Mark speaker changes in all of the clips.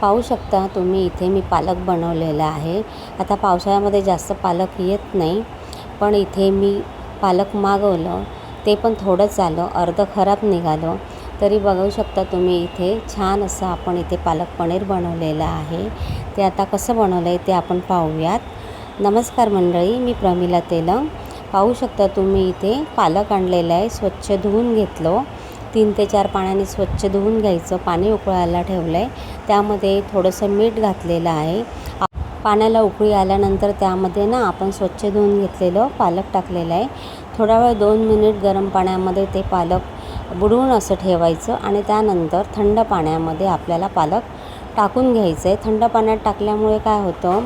Speaker 1: पाहू शकता तुम्ही इथे मी पालक बनवलेला आहे। आता पावसाळ्यामध्ये जास्त पालक येत नाही, पण इथे मी पालक मागवलं, ते पण थोडंच आलं, अर्धं खराब निघालं। तरी बघू शकता तुम्ही इथे छान असं आपण इथे पालक पनीर बनवलेलं आहे। ते आता कसं बनवलं आहे ते आपण पाहूयात। नमस्कार मंडळी, मी प्रमिला तेलंग। पाहू शकता तुम्ही इथे पालक आणलेला आहे, स्वच्छ धुवून घेतलं। 3 ते 4 पाण्याने स्वच्छ धुवून घ्यायचं। पाणी उकळायला ठेवलं आहे, त्यामध्ये थोडंसं मीठ घातलेलं आहे। पाण्याला उकळी आल्यानंतर त्यामध्ये ना आपण स्वच्छ धुवून घेतलेलं पालक टाकलेलं आहे। थोडा वेळ 2 मिनिट गरम पाण्यामध्ये ते पालक बुडवून असं ठेवायचं आणि त्यानंतर थंड पाण्यामध्ये आपल्याला पालक टाकून घ्यायचं आहे। थंड पाण्यात टाकल्यामुळे काय होतं,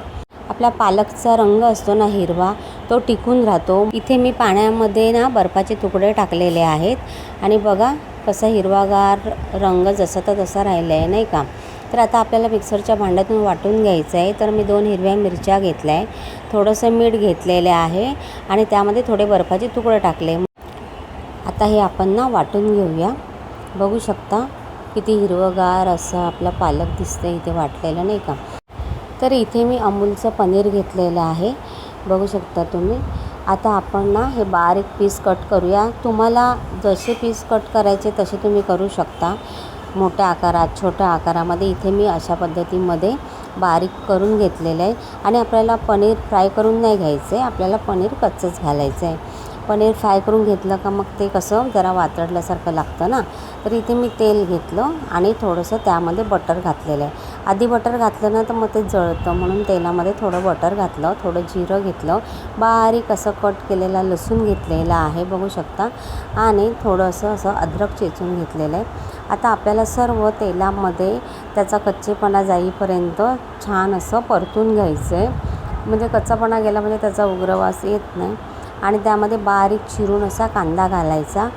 Speaker 1: आपला पालकचा रंग असतो ना हिरवा, तो टिकून राहतो। इथे मी पाण्यामध्ये ना बर्फाचे तुकडे टाकलेले आहेत आणि बघा कसा हिरवागार रंग जसा तसा राहिला आहे, नाही का। तर आता आपल्याला मिक्सरच्या भांड्यातून वाटून घ्यायचं आहे। तर मी 2 हिरव्या मिरच्या घेतल्या आहे, थोडंसं मीठ घेतलेले आहे आणि त्यामध्ये थोडे बर्फाचे तुकडे टाकले। आता हे आपण ना वाटून घेऊया। बघू शकता किती हिरवगार असं आपला पालक दिसतं इथे वाटलेलं, नाही का। तर इथे मी अमूलचं पनीर घेतलेलं आहे, बघू शकता तुम्ही। आता आपण ना हे बारीक पीस कट करूया। तुम्हाला जसे पीस कट करायचे तसे तुम्ही करू शकता, मोठ्या आकारात, छोट्या आकारामध्ये। इथे मी अशा पद्धतीमध्ये बारीक करून घेतलेलं आहे आणि आपल्याला पनीर फ्राय करून नाही घ्यायचं आहे, आपल्याला पनीर कच्चंच घालायचं आहे। पनीर फ्राय करून घेतलं का मग ते कसं जरा वातडल्यासारखं लागतं ना। तर इथे मी तेल घेतलं आणि थोडंसं त्यामध्ये बटर घातलेलं आहे। आधी बटर घातलं ना तर मग ते जळतं, म्हणून तेलामध्ये थोडं बटर घातलं, थोडं जिरं घेतलं, बारीक असं कट केलेला लसूण घेतलेला आहे, बघू शकता, आणि थोडंसं असं अद्रक चेचून घेतलेलं आहे। आता आपल्याला सर्व तेलामध्ये त्याचा कच्चेपणा जाईपर्यंत छान असं परतून घ्यायचं आहे, म्हणजे कच्चापणा गेला म्हणजे त्याचा उग्र वास येत नाही। आणि त्यामध्ये बारीक चिरून असा कांदा घालायचा।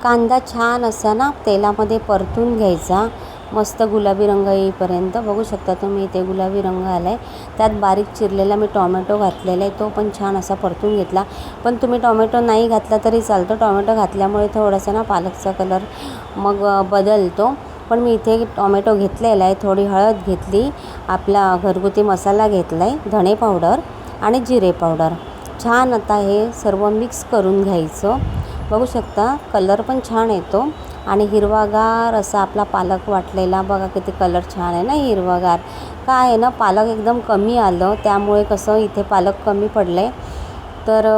Speaker 1: कांदा छान असा ना तेलामध्ये परतून घ्यायचा, मस्त गुलाबी रंग येईपर्यंत। बघू शकता तुम्ही इथे गुलाबी रंग आला आहे। त्यात बारीक चिरलेला मी टोमॅटो घातलेला आहे, तो पण छान असा परतून घेतला। पण तुम्ही टोमॅटो नाही घातला तरी चालतं, टोमॅटो घातल्यामुळे थोडासा ना पालकचा कलर मग बदलतो। पण मी इथे टोमॅटो घेतलेला आहे, थोडी हळद घेतली, आपला घरगुती मसाला घेतला आहे, धणे पावडर आणि जिरे पावडर। छान आता हे सर्व मिक्स करून घ्यायचं। बघू शकता कलर पण छान येतो आणि हिरवागार असा आपला पालक वाटलेला, बघा किती कलर छान आहे ना हिरवागार। काय आहे ना, पालक एकदम कमी आलं, त्यामुळे कसं इथे पालक कमी पडले। तर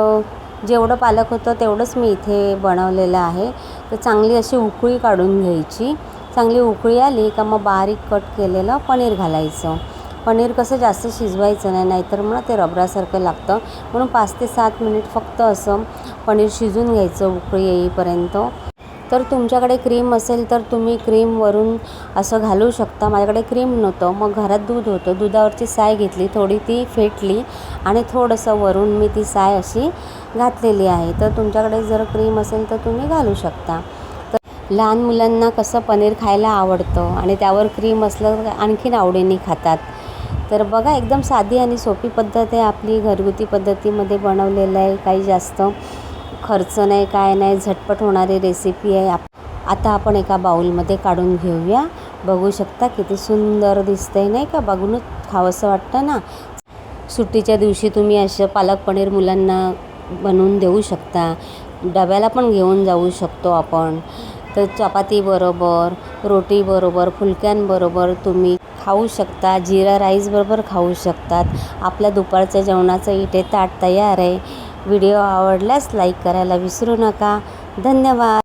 Speaker 1: जेवढं पालक होतं तेवढंच मी इथे बनवलेलं आहे। तर चांगली अशी उकळी काढून घ्यायची। चांगली उकळी आली का मग बारीक कट केलेलं पनीर घालायचं। पनीर कसं जास्त शिजवायचं नाही, नाहीतर मग ते रबरासारखं लागतं, म्हणून 5 ते 7 मिनिट फक्त असं पनीर शिजून घ्यायचं उकळी येईपर्यंत। तर तुमच्याकडे क्रीम असेल तर तुम्ही क्रीम वरून असं घालू शकता। माझ्याकडे क्रीम नव्हतं, मग घरात दूध होतं, दुधावरची साय घेतली, थोडी ती फेटली आणि थोडंसं वरून मी ती साय अशी घातलेली आहे। तर तुमच्याकडे जर क्रीम असेल तर तुम्ही घालू शकता। तर लहान मुलांना कसं पनीर खायला आवडतं आणि त्यावर क्रीम असलं तर आणखीन आवडीने खातात। तर बघा एकदम साधी आणि सोपी पद्धत आहे आपली, घरगुती पद्धतीमध्ये बनवलेलं आहे, काही जास्त खर्च नाही, काय नाही, झटपट होणारी रेसिपी आहे। आता आपण एका बाउलमध्ये काढून घेऊया। बघू शकता किती सुंदर दिसतंय, नाही का, बघूनच खावंसं वाटतं ना। सुट्टीच्या दिवशी तुम्ही असं पालक पनीर मुलांना बनवून देऊ शकता, डब्याला पण घेऊन जाऊ शकतो आपण। तर चपातीबरोबर, रोटीबरोबर, फुलक्यांबरोबर तुम्ही खाऊ शकता, जिरा राईसबरोबर खाऊ शकतात। आपल्या दुपारच्या जेवणाचं इथे ताट तयार आहे। व्हिडिओ आवडल्यास लाईक करायला विसरू नका। धन्यवाद।